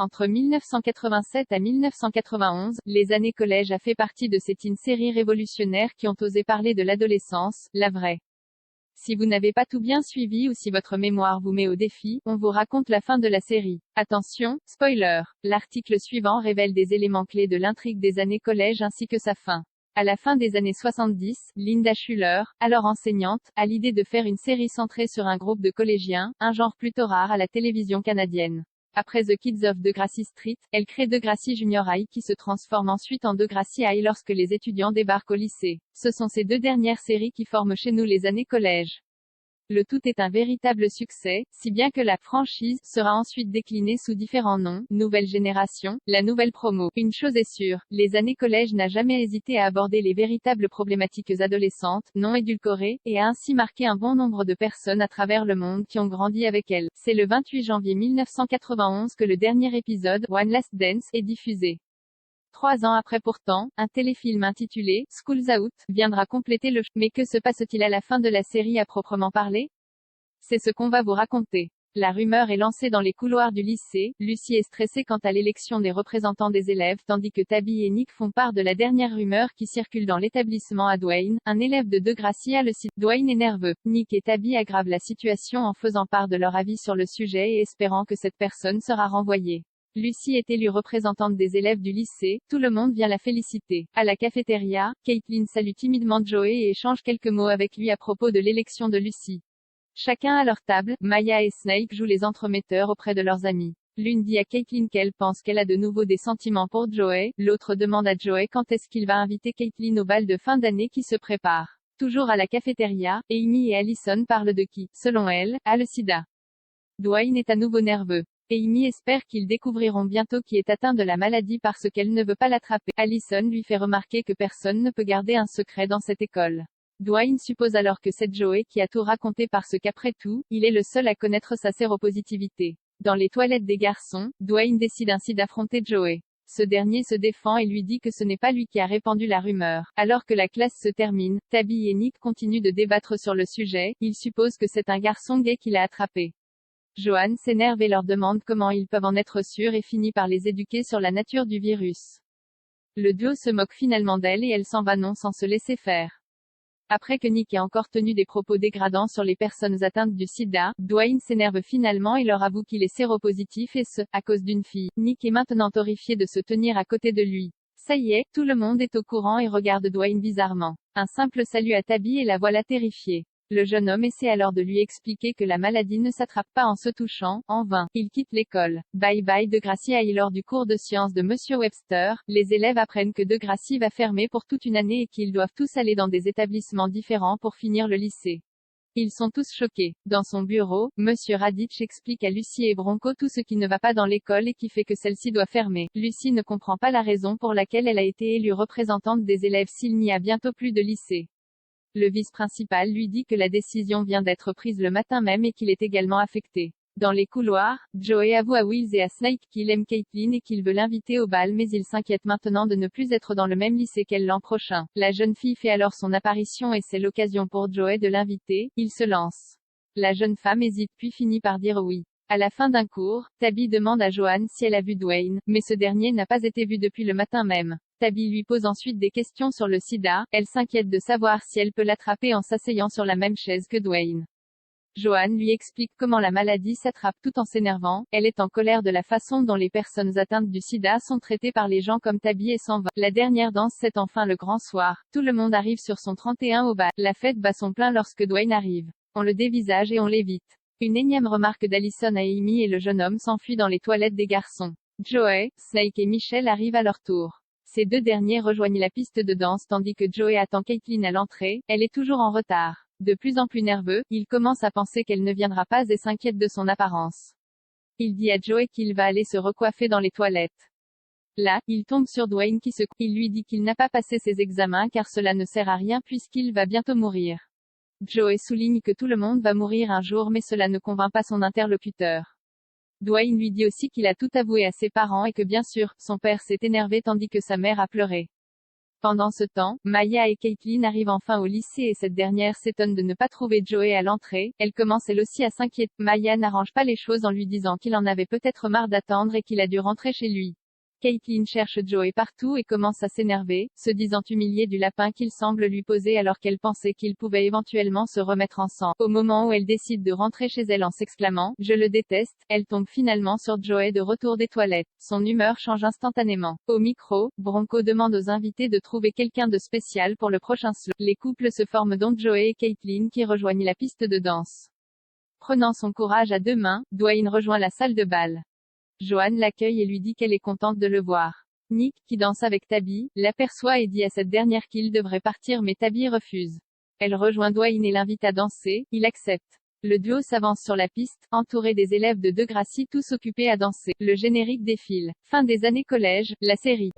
Entre 1987 à 1991, les années collège a fait partie de ces teen séries révolutionnaires qui ont osé parler de l'adolescence, la vraie. Si vous n'avez pas tout bien suivi ou si votre mémoire vous met au défi, on vous raconte la fin de la série. Attention, spoiler. L'article suivant révèle des éléments clés de l'intrigue des années collège ainsi que sa fin. À la fin des années 70, Linda Schuller, alors enseignante, a l'idée de faire une série centrée sur un groupe de collégiens, un genre plutôt rare à la télévision canadienne. Après The Kids of Degrassi Street, elle crée Degrassi Junior High qui se transforme ensuite en Degrassi High lorsque les étudiants débarquent au lycée. Ce sont ces deux dernières séries qui forment chez nous les années collège. Le tout est un véritable succès, si bien que la franchise sera ensuite déclinée sous différents noms, Nouvelle Génération, la Nouvelle Promo. Une chose est sûre, les années collège n'a jamais hésité à aborder les véritables problématiques adolescentes, non édulcorées, et a ainsi marqué un bon nombre de personnes à travers le monde qui ont grandi avec elle. C'est le 28 janvier 1991 que le dernier épisode, One Last Dance, est diffusé. 3 ans après pourtant, un téléfilm intitulé « School's Out » viendra compléter le Mais que se passe-t-il à la fin de la série à proprement parler? C'est ce qu'on va vous raconter. La rumeur est lancée dans les couloirs du lycée, Lucy est stressée quant à l'élection des représentants des élèves tandis que Tabby et Nick font part de la dernière rumeur qui circule dans l'établissement à Dwayne, un élève de Degrassi a le site. Dwayne est nerveux. Nick et Tabby aggravent la situation en faisant part de leur avis sur le sujet et espérant que cette personne sera renvoyée. Lucy est élue représentante des élèves du lycée, tout le monde vient la féliciter. À la cafétéria, Caitlin salue timidement Joey et échange quelques mots avec lui à propos de l'élection de Lucy. Chacun à leur table, Maya et Snake jouent les entremetteurs auprès de leurs amis. L'une dit à Caitlin qu'elle pense qu'elle a de nouveau des sentiments pour Joey, l'autre demande à Joey quand est-ce qu'il va inviter Caitlin au bal de fin d'année qui se prépare. Toujours à la cafétéria, Amy et Allison parlent de qui, selon elles, a le sida. Dwayne est à nouveau nerveux. Amy espère qu'ils découvriront bientôt qui est atteint de la maladie parce qu'elle ne veut pas l'attraper. Allison lui fait remarquer que personne ne peut garder un secret dans cette école. Dwayne suppose alors que c'est Joey qui a tout raconté parce qu'après tout, il est le seul à connaître sa séropositivité. Dans les toilettes des garçons, Dwayne décide ainsi d'affronter Joey. Ce dernier se défend et lui dit que ce n'est pas lui qui a répandu la rumeur. Alors que la classe se termine, Tabby et Nick continuent de débattre sur le sujet, ils supposent que c'est un garçon gay qui l'a attrapé. Joanne s'énerve et leur demande comment ils peuvent en être sûrs et finit par les éduquer sur la nature du virus. Le duo se moque finalement d'elle et elle s'en va non sans se laisser faire. Après que Nick ait encore tenu des propos dégradants sur les personnes atteintes du sida, Dwayne s'énerve finalement et leur avoue qu'il est séropositif et ce, à cause d'une fille. Nick est maintenant horrifié de se tenir à côté de lui. Ça y est, tout le monde est au courant et regarde Dwayne bizarrement. Un simple salut à Tabby et la voilà terrifiée. Le jeune homme essaie alors de lui expliquer que la maladie ne s'attrape pas en se touchant, en vain. Il quitte l'école. Bye bye Degrassi High. Lors du cours de sciences de Monsieur Webster, les élèves apprennent que Degrassi va fermer pour toute une année et qu'ils doivent tous aller dans des établissements différents pour finir le lycée. Ils sont tous choqués. Dans son bureau, Monsieur Raditch explique à Lucy et Bronco tout ce qui ne va pas dans l'école et qui fait que celle-ci doit fermer. Lucy ne comprend pas la raison pour laquelle elle a été élue représentante des élèves s'il n'y a bientôt plus de lycée. Le vice-principal lui dit que la décision vient d'être prise le matin même et qu'il est également affecté. Dans les couloirs, Joey avoue à Wills et à Snake qu'il aime Caitlin et qu'il veut l'inviter au bal mais il s'inquiète maintenant de ne plus être dans le même lycée qu'elle l'an prochain. La jeune fille fait alors son apparition et c'est l'occasion pour Joey de l'inviter, il se lance. La jeune femme hésite puis finit par dire oui. À la fin d'un cours, Tabby demande à Joanne si elle a vu Dwayne, mais ce dernier n'a pas été vu depuis le matin même. Tabby lui pose ensuite des questions sur le sida, elle s'inquiète de savoir si elle peut l'attraper en s'asseyant sur la même chaise que Dwayne. Joanne lui explique comment la maladie s'attrape tout en s'énervant, elle est en colère de la façon dont les personnes atteintes du sida sont traitées par les gens comme Tabby et s'en va. La dernière danse c'est enfin le grand soir, tout le monde arrive sur son 31 au bal. La fête bat son plein lorsque Dwayne arrive. On le dévisage et on l'évite. Une énième remarque d'Allison à Amy et le jeune homme s'enfuit dans les toilettes des garçons. Joey, Snake et Michelle arrivent à leur tour. Ces deux derniers rejoignent la piste de danse tandis que Joey attend Caitlin à l'entrée, elle est toujours en retard. De plus en plus nerveux, il commence à penser qu'elle ne viendra pas et s'inquiète de son apparence. Il dit à Joey qu'il va aller se recoiffer dans les toilettes. Là, il tombe sur Dwayne qui se... Il lui dit qu'il n'a pas passé ses examens car cela ne sert à rien puisqu'il va bientôt mourir. Joey souligne que tout le monde va mourir un jour mais cela ne convainc pas son interlocuteur. Dwayne lui dit aussi qu'il a tout avoué à ses parents et que bien sûr, son père s'est énervé tandis que sa mère a pleuré. Pendant ce temps, Maya et Caitlin arrivent enfin au lycée et cette dernière s'étonne de ne pas trouver Joey à l'entrée. Elle commence elle aussi à s'inquiéter. Maya n'arrange pas les choses en lui disant qu'il en avait peut-être marre d'attendre et qu'il a dû rentrer chez lui. Caitlin cherche Joey partout et commence à s'énerver, se disant humiliée du lapin qu'il semble lui poser alors qu'elle pensait qu'ils pouvaient éventuellement se remettre ensemble. Au moment où elle décide de rentrer chez elle en s'exclamant « Je le déteste », elle tombe finalement sur Joey de retour des toilettes. Son humeur change instantanément. Au micro, Bronco demande aux invités de trouver quelqu'un de spécial pour le prochain slow. Les couples se forment donc Joey et Caitlin qui rejoignent la piste de danse. Prenant son courage à deux mains, Dwayne rejoint la salle de bal. Joanne l'accueille et lui dit qu'elle est contente de le voir. Nick, qui danse avec Tabby, l'aperçoit et dit à cette dernière qu'il devrait partir mais Tabby refuse. Elle rejoint Dwayne et l'invite à danser, il accepte. Le duo s'avance sur la piste, entouré des élèves de Degrassi tous occupés à danser. Le générique défile. Fin des années collège, la série.